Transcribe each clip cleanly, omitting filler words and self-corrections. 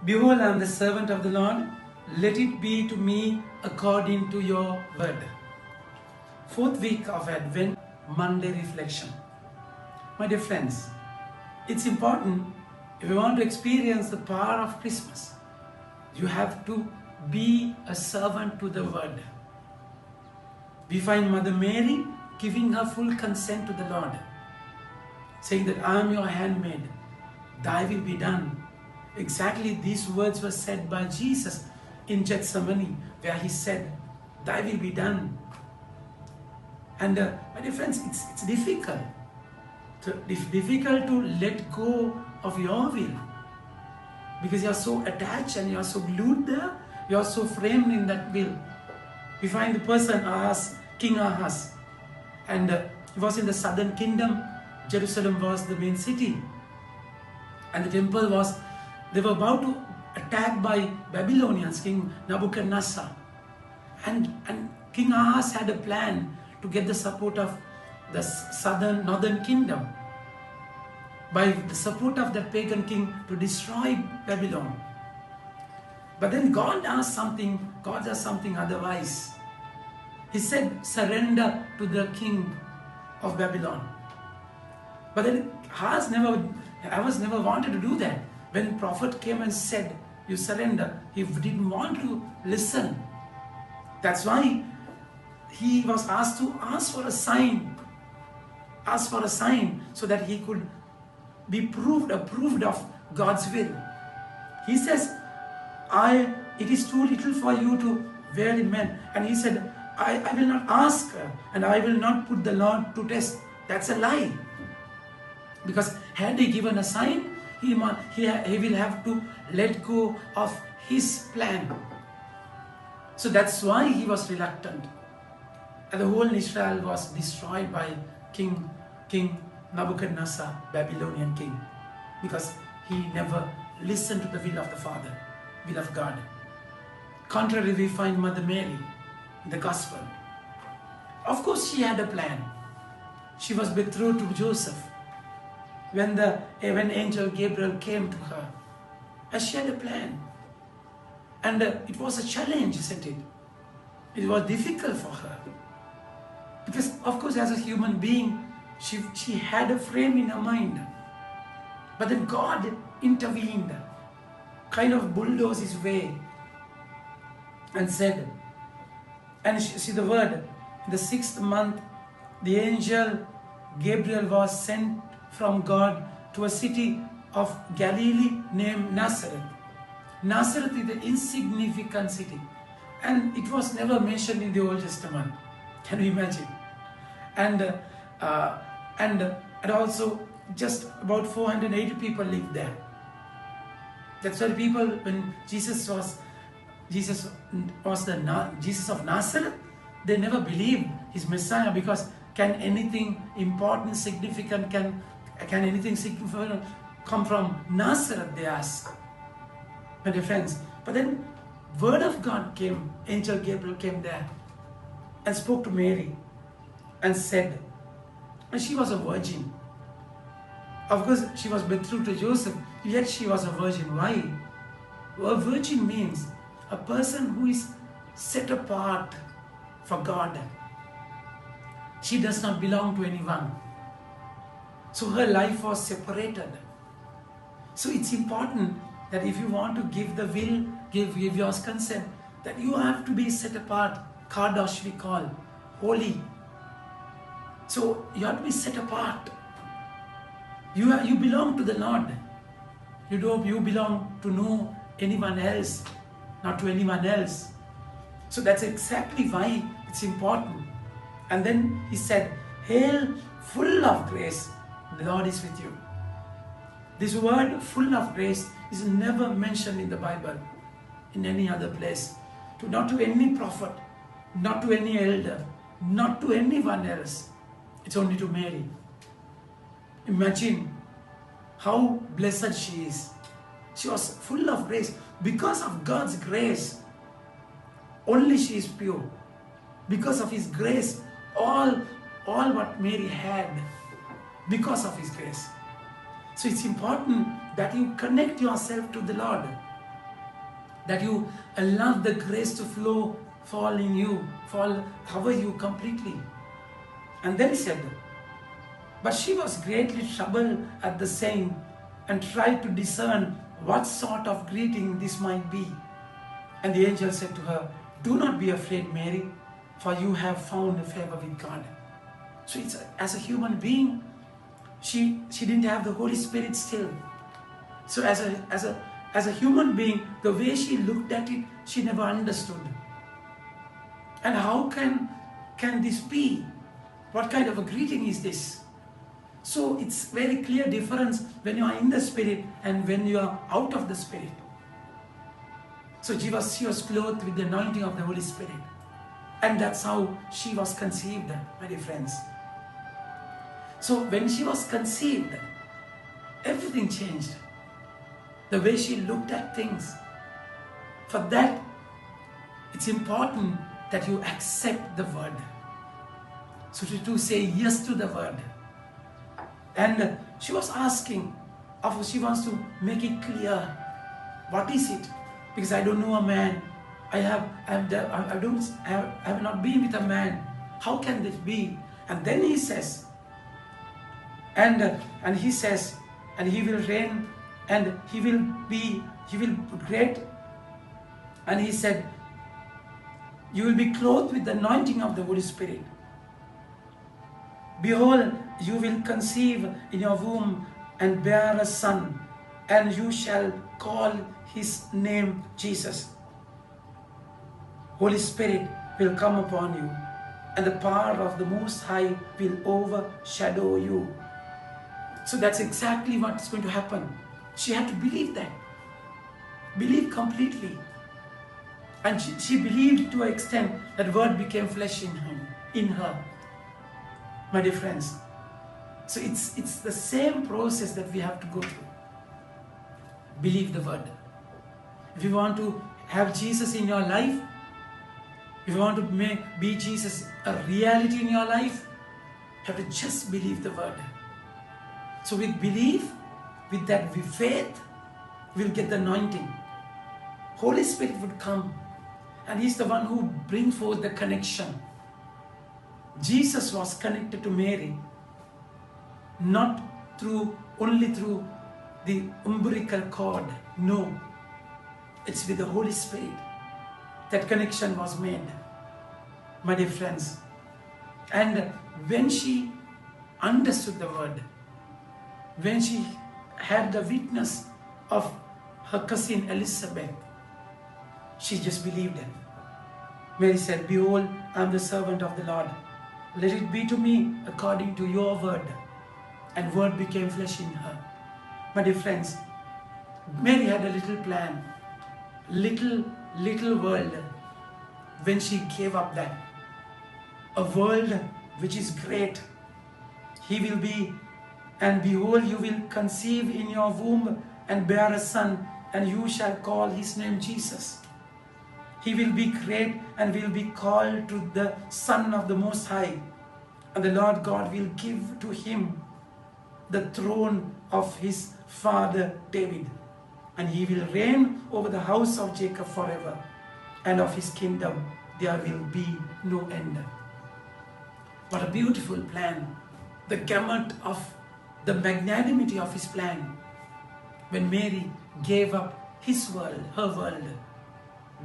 Behold, I am the servant of the Lord. Let it be to me according to your word. Fourth week of Advent, Monday reflection. My dear friends, it's important if you want to experience the power of Christmas, you have to be a servant to the word. We find Mother Mary giving her full consent to the Lord, saying that I am your handmaid, thy will be done. Exactly these words were said by Jesus in Gethsemane, where he said, thy will be done. And my dear friends, it's difficult. It's difficult to let go of your will because you are so attached and you are so glued there, you are so framed in that will. We find the person Ahaz, King Ahaz, and he was in the southern kingdom. Jerusalem was the main city, and the temple was, they were about to attack by Babylonians, King Nebuchadnezzar, and King Ahaz had a plan to get the support of the northern kingdom by the support of that pagan king to destroy Babylon. But then God does something otherwise. He said, surrender to the king of Babylon. But then Ahaz never wanted to do that. When prophet came and said, you surrender, he didn't want to listen. That's why he was asked to ask for a sign so that he could be approved of God's will. He says, it is too little for you to wear a man. And he said, I will not ask and I will not put the Lord to test. That's a lie. Because had he given a sign, he will have to let go of his plan. So that's why he was reluctant. And the whole Israel was destroyed by King Nebuchadnezzar, Babylonian king, because he never listened to the will of the Father, will of God. Contrary, we find Mother Mary in the Gospel. Of course, she had a plan. She was betrothed to Joseph. When angel Gabriel came to her, and she had a plan. And it was a challenge, isn't it? It was difficult for her. Because, of course, as a human being, she had a frame in her mind. But then God intervened, kind of bulldozed his way, and said, and see the word, in the 6th month, the angel Gabriel was sent from God to a city of Galilee named Nazareth. Nazareth is an insignificant city, and it was never mentioned in the Old Testament. Can you imagine? And also just about 480 people lived there. That's why people, when Jesus of Nazareth, they never believed his Messiah, because can anything important, significant, can anything significant come from Nazareth, they ask. My dear friends, but then word of God came, angel Gabriel came there and spoke to Mary and said, and she was a virgin. Of course, she was betrothed to Joseph, yet she was a virgin. Why? A virgin means a person who is set apart for God. She does not belong to anyone. So her life was separated. So it's important that if you want to give the will, give your consent, that you have to be set apart. Kadosh we call, holy. So you have to be set apart. You belong to the Lord. You belong to no anyone else, not to anyone else. So that's exactly why it's important. And then he said, hail, full of grace, the Lord is with you. This word, full of grace, is never mentioned in the Bible, in any other place. Not to any prophet, not to any elder, not to anyone else. It's only to Mary. Imagine how blessed she is. She was full of grace. Because of God's grace, only she is pure. Because of his grace, all what Mary had, because of his grace. So it's important that you connect yourself to the Lord. that you allow the grace to flow, fall in you, cover you completely. And then he said, but she was greatly troubled at the saying and tried to discern what sort of greeting this might be. And the angel said to her, do not be afraid, Mary, for you have found favor with God. So as a human being, she didn't have the Holy Spirit still. So as a human being, the way she looked at it, she never understood. And how can this be? What kind of a greeting is this? So it's very clear difference when you are in the Spirit and when you are out of the Spirit. So she was clothed with the anointing of the Holy Spirit. And that's how she was conceived, my dear friends. So when she was conceived, everything changed. The way she looked at things. For that, it's important that you accept the word. So to say yes to the word. And she was asking, she wants to make it clear. What is it? Because I don't know a man. I have not been with a man. How can this be? And then he says, and he says, and he will reign, and he will be great. And he said, you will be clothed with the anointing of the Holy Spirit. Behold, you will conceive in your womb and bear a son, and you shall call his name Jesus. Holy Spirit will come upon you, and the power of the Most High will overshadow you. So that's exactly what's going to happen. She had to believe that. Believe completely. And she believed to an extent that word became flesh in her. My dear friends. So it's the same process that we have to go through. Believe the word. If you want to have Jesus in your life, if you want to be Jesus a reality in your life, you have to just believe the word. So with belief, with faith, we'll get the anointing. Holy Spirit would come, and He's the one who brings forth the connection. Jesus was connected to Mary, not only through the umbilical cord. No, it's with the Holy Spirit that connection was made, my dear friends. And when she understood the word, when she had the witness of her cousin Elizabeth, she just believed it. Mary said, behold, I am the servant of the Lord. Let it be to me according to your word. And word became flesh in her. My dear friends, Mary had a little plan, little world, when she gave up that. A world which is great. He will be, and behold, you will conceive in your womb and bear a son, and you shall call his name Jesus. He will be great and will be called to the Son of the Most High. And the Lord God will give to him the throne of his father David. And he will reign over the house of Jacob forever. And of his kingdom there will be no end. What a beautiful plan. The gamut of the magnanimity of his plan. When Mary gave up his world, her world,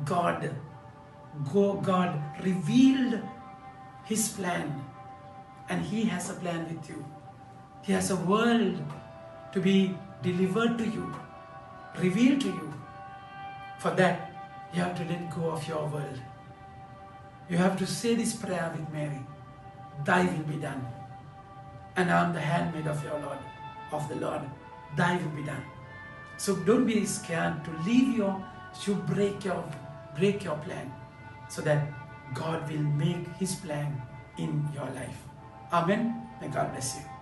God revealed his plan, and he has a plan with you. He has a world to be delivered to you, revealed to you. For that, you have to let go of your world. You have to say this prayer with Mary. Thy will be done. And I am the handmaid of your Lord, of the Lord. Thy will be done. So don't be scared to break your plan, so that God will make his plan in your life. Amen. May God bless you.